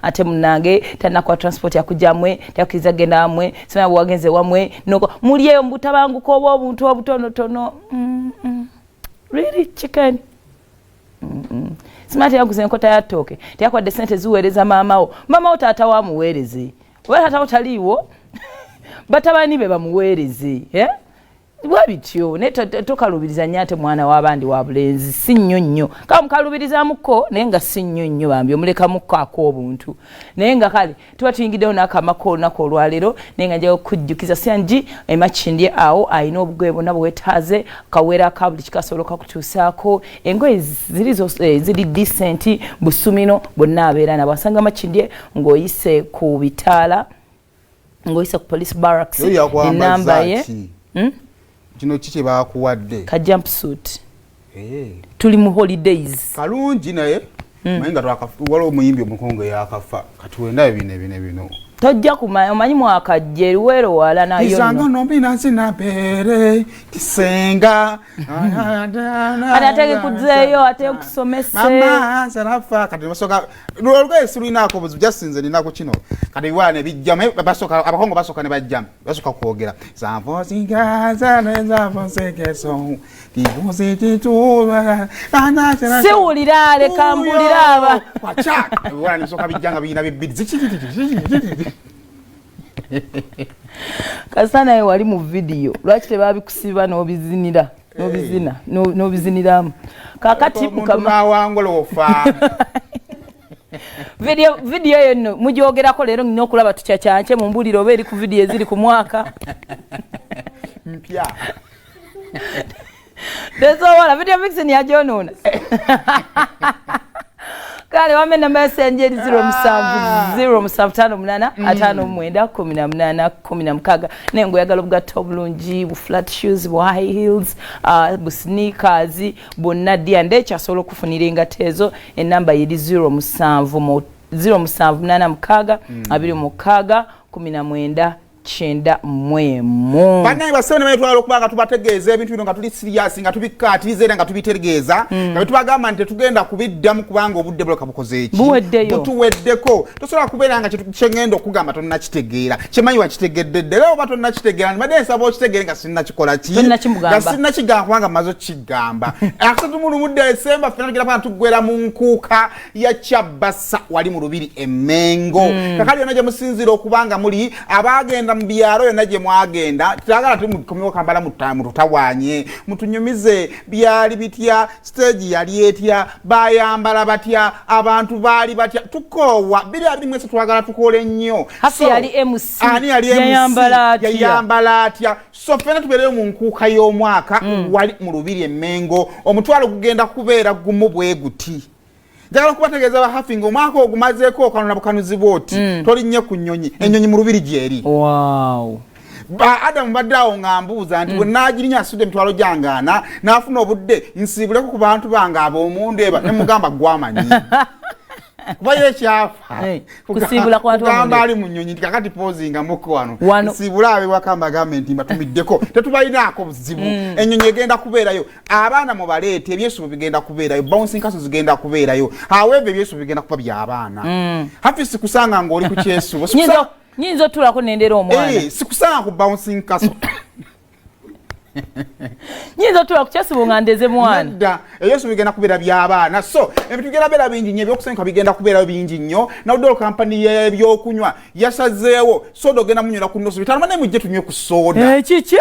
ate munange tanakwa transport yakujamwe yakiza genda amwe sima wagenze wamwe noko muliyeyo mbutabanguko obo obuntu obutono really chicken smart yaguze enkota ya toke yakwadde sente ziweereza mamawo taata wa muweereze wala taata otaliwo batabani be bamuweereze bwabityo ne tokalubiriza nyate mwana w'abandi wa bulenzi sinnyo kamukalubiriza muko naye nga sinnyo bambi omuleka muko ak'obuntu naye nga kale tuba tuyingiddewo n'akamako nako olwaleero naye nga njayo kujjukiza syanji emakindye awo alina obugoye bwonna bwetaaze kawera ka buli kikasobola kakutuusaako engoye ziri decent busumino bonna abeera nabo asanga makindye ng'oyise ku bitaala ng'oyise ku police barracks enamba ye kino kiki bakuwadde ka jumpsuit tuli mu holidays kalungi naye mayinga twakawala omuyimbi omukonge yakafa kati wenda bino tojja kumanya omanyi mwakajja eriwero wala nayo isanga nombi nansi napere kisenga atege kuzeyo ate kusomese mama sarafa kati basoka lwolwe siruinako buzu jasinze ninako kino kati wane bijjame basoka abakongo basoka ne bajjame basoka kwogera zambo zingaza neza fonsekeso dibuze tituba sewulira leka mbulira aba kwacha wane basoka bijjanga bina bibidi kasana wali mu video lwaki tebabikusiba n'obizinira n'obiziniramu kakati mukama wangolofa video yenno mujyogerako leero nnyo okulaba tukyakyanke mu mbuliro oba eri ku video eziri ku mwaka mpya tesobola video vixen yajonoona kale wamena messenger 07758518 nengo yagala obugatta obulungi bu flat shoes bu high heels bu sneakers bonna dia ndekyasobola okufunira engato ezo enamba yeri 07782619 Banaye basene metwalo kubanga tubategeeza ebintu bino nga tuli serious nga tubikatiriza era nga tubitegeeza nga tubagamba nti tugenda kubiddamu kubanga obudde buloka bukoze eki butuweddeko tosobola kubeera nga kyengenda okugamba tonna kitegeera kyemanyi wakitegedde lero oba tonna kitegeera mbadde nsaba okitegeere nga sinna kikola ki nga sinna kigamba kubanga mazo kigamba akasatu mu Desemba fena tugenda pana tuggwera mu nkuuka ya Kyabasa wali mu Lubiri Emmengo kakali yonna gye musinzira okubanga muli abagenda mbyaro yonna gye mwagenda tutagala tumukomyo kambala mutawanye mutunyumize byali bitya stage yali etya bayambala batya abantu bali batya tukowa bili abiri mwese twagala tukole nnyo hafi yali MC ani yali MC yayambala atya so fena tubereyo mu nkuuka y'omwaka wali mu Lubiri Emmengo omutwalo gugenda kubeera gumu bwe guti njagala kubategeeza bahafinga omwaka ogumazeeko okanona bukanuzi bwoti tolinnye ku nnyonyi ennyonyi mu Lubiri gyeri Adam baddawo ngambuuza nti bwe naagirinya asudde emitwalo gyangaana naafuna obudde nsiibuleko ku bantu bange ab'omundeba ne mugamba gwamanyi kuba yekyafa kusiibula ku bantu gamba ali mu nnyonyi nti kakati pozinga muko wano nsiibula abe wakamba gavumenti mbatumiddeko tetubalinaako buzibu ennyonyi egenda kubeerayo abaana mubaleete ebyesuubo bigenda kubeerayo bouncing castle zigenda kubeerayo however ebyesuubo bigenda kuba by'abaana hafi sikusanga ng'oli ku kyesuubo nyinza otulako nendera omwana sikusanga ku bouncing castle nyinza otula ku kyesibo nga ndeze mwana dda ebyesuubo bigenda kubeera by'abaana so ebintu bigenda beera bingi nnyo ebyokusanyuka bigenda kubeerayo bingi nnyo nawuddolo kampani y'ebyokunywa yasazeewo soda ogenda munywera ku nnusu bitaano naye mujje tunywe ku soda kiki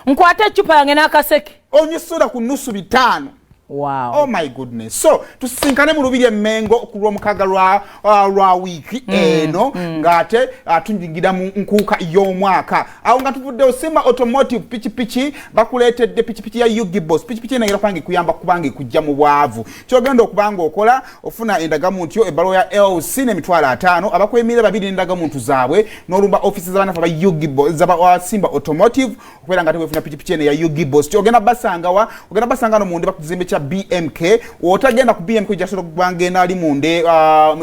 nkwate eccupa yange n'akaseke onywe soda ku nnusu 5. Wow. Oh my goodness. So tusinkane mu Lubiri Emmengo ku Lwomukaga lwa wiki eno ngate tunjingira mu nkuuka y'omwaka awo nga tuvudde Osimba Automotive pichipichi bakuleetedde pichipichi ya Ugibos pichipichi enayira kwange kuyamba kubange kujja mu bwavu kyogenda okubanga okola ofuna endagamuntu yo ebbalo ya LC n'emitwalo 5 abakwemira babiri endagamuntu zaabwe n'olumba offices z'abanafu ba Ugibos zaba Osimba Automotive okubeera nga tewefuna pichipichi ene ya Ugibos kyogenda basanga no mu ndi bakuzimbe kya BMK otagenda ku BMK jasobola kubangenda ali munde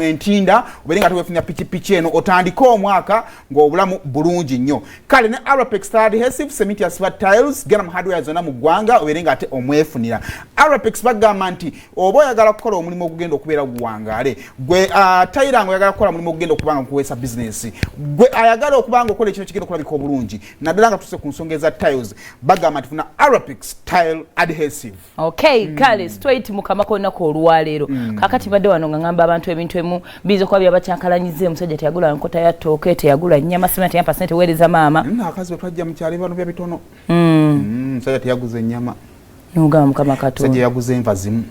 entinda oberenga tuwefunya pichi eno otandika omwaka ng'obulamu bulungi nnyo kale ne Arapex adhesive cement asphalt tiles gana mu hardware zonna mu ggwanga oberenga ate omwefunira Arapex bagamba nti oba oyagala kukola omulimu ogugenda okubeera guwangaale gwe tayirango oyagala kukola omulimu ogugenda okubanga kuweesa business gwe ayagala okubanga okola ekiro kigenda okulabika obulungi naddala nga tuse ku nsonga eza tiles bagamba nti funa Arapex tile adhesive okay kale straight mukama konna ko olwaleero kakati badde wano nga ngamba abantu ebintu emu bizo kwa byabacyankalanyize omusajja teyagula nkota ya tooke teyagula nnyama sima teya percent weereza maama akazi bwe twajja mu kyalo bano bya bitono omusajja teyaguze nnyama nugamba mukama katonda omusajja yaguze enva zimu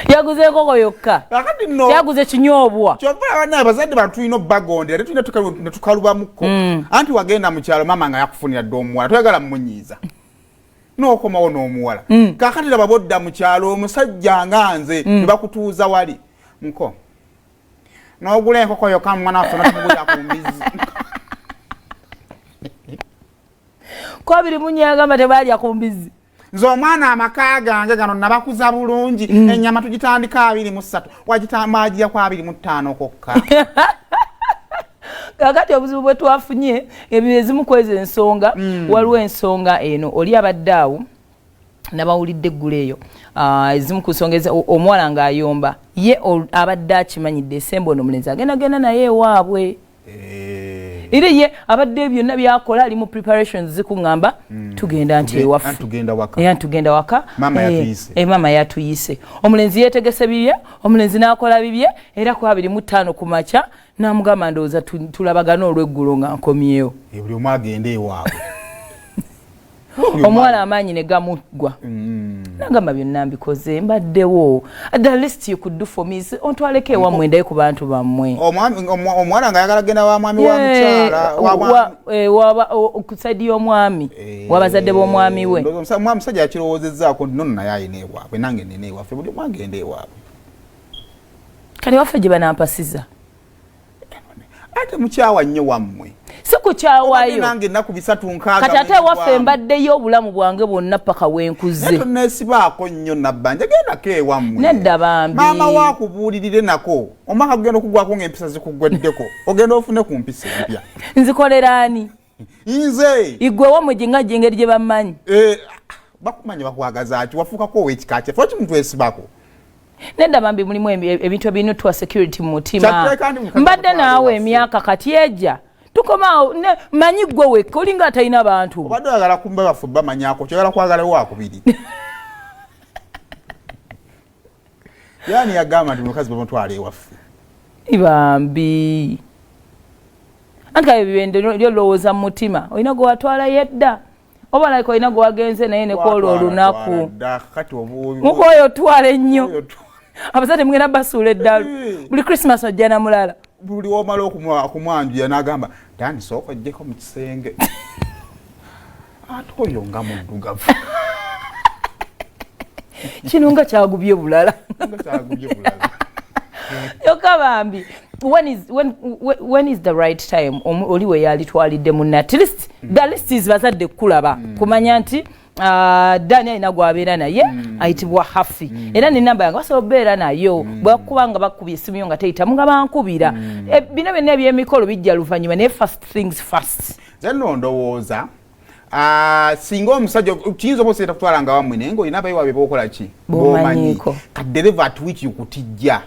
yaguze koko yokka kakati no yaguze kinyoobwa kyova abana abazadde bantu tulina obbagondera ate tulina netukalubamuko anti wagenda mu kyalo maama nga yakufunira dde omuwala toyagala mmunyiiza n'okomawo n'omuwala kakati laba bodda mu kyalo omusajja nga nze ne bakutuuza wali nko n'ogula enkoko yokka mwana waffe notumugulira ku mbizi ko biri munyagamba tebalya ku mbizi nze omwana amaka gange gano nabakuza bulungi ennyama tugitandika 23 wagitamaajira ku 25 kokka kakati obuzibu bwe twafunye ebizimu kwezi ensonga waliwo ensonga eno oli abaddaawo nabawulidde eggulu eyo ezimu ku nsonga omuwala ng'ayomba ye abadde akimanyidde esemba ono mulenzi agenda naye ewaabwe era ye abadde byonna byakola ali mu preparations zikuŋŋamba tugenda nti ewaffe tugenda waka mama yatuyise omulenzi yeetegese bibye omulenzi n'akola bibye era ku 25 ku makya n'amugamba ndowooza tulabagana olw'eggulo nga nkomyewo buli omu agenda ewaabwe omuwala amaanyi ne gamuggwa nagamba byonna mbikoze mbaddewo the least you could do for me ontwaleko ewammwe ndaye ku bantu bammwe omwana nga ayagala genda wa mwami wa mukyala ku saidi y'omwami wabazadde b'omwami we musajja yakirowoozezaako nti nono naye ayina ewaabwe nange nina ewaffe buli omu agenda ewaabwe kale waffe gye banampasiza ate mukyawa nnyo wammwe sikukyawayo nange ennaku 3 kati ate waffe mbaddeyo obulamu bwange bwonna paka wenkuze tonesibaako nnyo nabbanja gendako ewammwe nedda bambi maama waakubuulirire nako omwaka gugenda okugwako ng'empisa zikuggweddeko ogenda ofune ku mpisa empya nzikolera ani nze igwe wammwe gyengajja engeri gye bammanyi bakumanya bakwagaza ki wafuukako ow'ekika kye fo kimuntu esibako nedda bambi mulimu ebintu ebirina tuwa security mu mutima mbadde naawe emyaka kati ejja tukomaawo manyi gwe wekka olinga atalina bantu obadde oyagala kumba baffe bamanyako kyoyagala kwagala wakubiri yani yagamba nti mukazi bamutwala ewaffe bambi anti kayo bibende lyolowooza mu mutima olina gwe watwala yedda oba like olina gwe wagenze naye nekwola olunaku mukwoyo otwala ennyo abazadde mugenda basuula eddalu buli Christmas ojja na mulala buli womala okumwanjuya n'agamba dani sooka ojjeko mu kisenge ate oyo nga muddugavu kino nga kyagubye bulala yokka bambi when is the right time oli we yalitwalidde munne at least the list is bazadde kulaba kumanya nti Dani alina gwabeera naye ayitibwa Hafi era n'enamba yange basobola obeera nayo bwakubanga bakubye essimu yo nga teyitamu nga bankubira bino byonna ebyemikolo bijja luvannyuma naye first things first nze nno ndowooza singa omusajja kiyinza oba oseeta kutwala nga wammwe naye ng'olina abayiwaabe bookola ki bomanyiko kaddereva at which yukutijja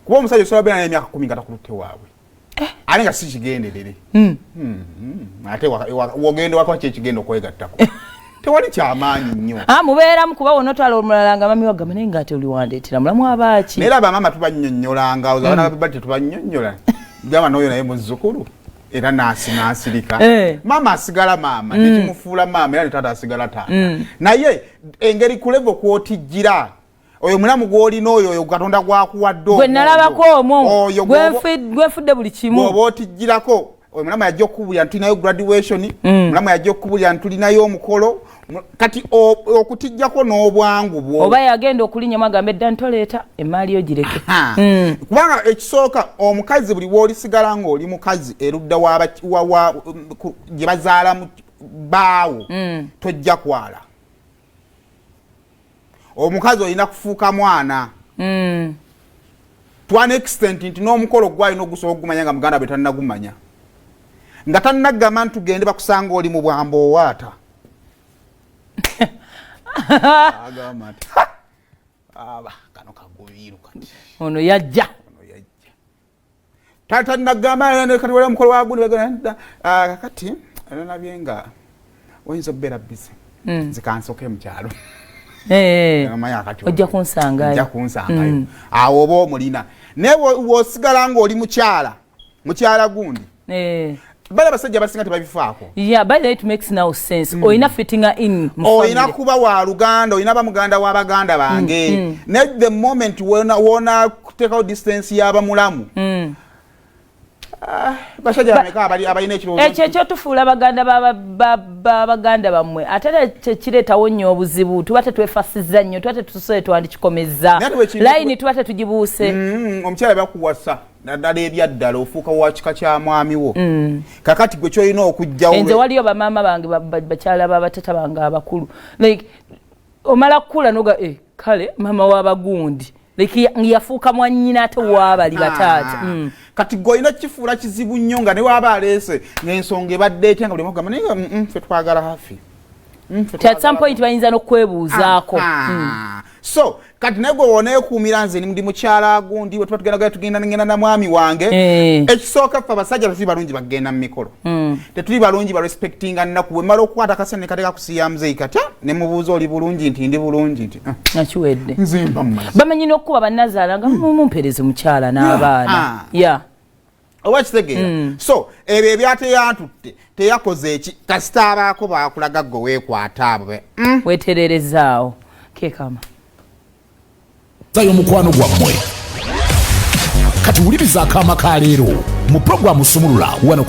kuba omusajja osobola beera naye emyaka 10 nga takulutte waabwe ate nga si kigenderere ate wogenda wako kyekigenda okwegattako tewali kyamaanyi nnyo mubeeramu kuba wonotwala omulala nga mami wagamba naye ngaate oli wandeetera mulamu abaaki naye laba maama tubannyonnyolanga ozaabana babali tetubannyonnyola gamba n'oyo naye muzzukulu era naasirika maama asigala maama nekimufuula maama era ne taata asigala taata naye engeri kulevo kwotijjira oyo mulamu gwolina oyo Katonda gwakuwadde gwe nalabako omwo gwefudde buli kimu oba otijjirako oyo mulamu yajja okukubulira ntulinayo graduation mulamu yajja okukubulira ntulinayo omukolo kati okutijjako n'obwangu bwo oba yagenda okulinnyamu agamba edda ntoleeta emaali yo gireke kubanga ekisooka omukazi buli w'olisigala ng'oli mukazi erudda gye bazaalamu bbawo tojja kwala omukazi olina kufuuka mwana to an extent nti n'omukolo gwalina ogusobola okugumanya nga muganda bwe tannagumanya nga tannagamba nti tugende bakusanga oli mu bwamba owaata agamba nti kano kagubiiru kati ono yajja tannagamba kati wali omukolo wagundi kakati nalabye nga oyinza okubeera bizi zikansoke mukyalo ojja kunsangayo awo oba omulina naye wosigala ngaoli mukyala gundi bale abasajja basinga tebabifaako olina fittinga in olina kuba wa luganda olina bamuganda w'abaganda bange naye the moment wona kuteekawo distance y'abamulamu basajja bameka abalina ekirowoozo ekyo ekyotufuula abaganda babaganda bammwe ate tekireetawo nnyo obuzibu tuba tetwefasizza nnyo tuba tetusole twandikikomezza layini tuba tetugibuuse omukyala bakuwasa naddala ebyaddala ofuuka wa kika kya mwami wo kakati gwe kyolina okujjawo nze waliyo bamaama bange bakyala babatata bange abakulu like omala kukula noga kale maama w'abagundi like yafuuka mwannyina ate waabali bataata kati golina kifuula kizibu nnyo nga ne waaba aleese ng'ensonga ebadde etya nga buli mugamba naye ffe twagala hafi at some point bayinza n'okwebuuzaako so kati naye gwe woneekuumira nze ndi mukyala gundi bwe tuba tugenda ngenda na mwami wange ekisooka ffe abasajja tetuli balungi bagenda mu mikolo tetuli balungi barespectinga nnaku bwe mala okukwata akasene ne kateeka kusiya muzeeyi katya ne mubuuza oli bulungi nti ndi bulungi nti nakiwedde nzimba mumazi bamanyi n'okukuba bannazaala nga mumpereze mukyala n'abaana oba kitegeera so ebyo ebyateyantutte teyakoze eki kasita abaako bakulaga gwe weekwata abo weetererezaawo kekama zayo omukwano gwammwe kati wuliriza akaama ka leero mu puroguramu Sumulula wano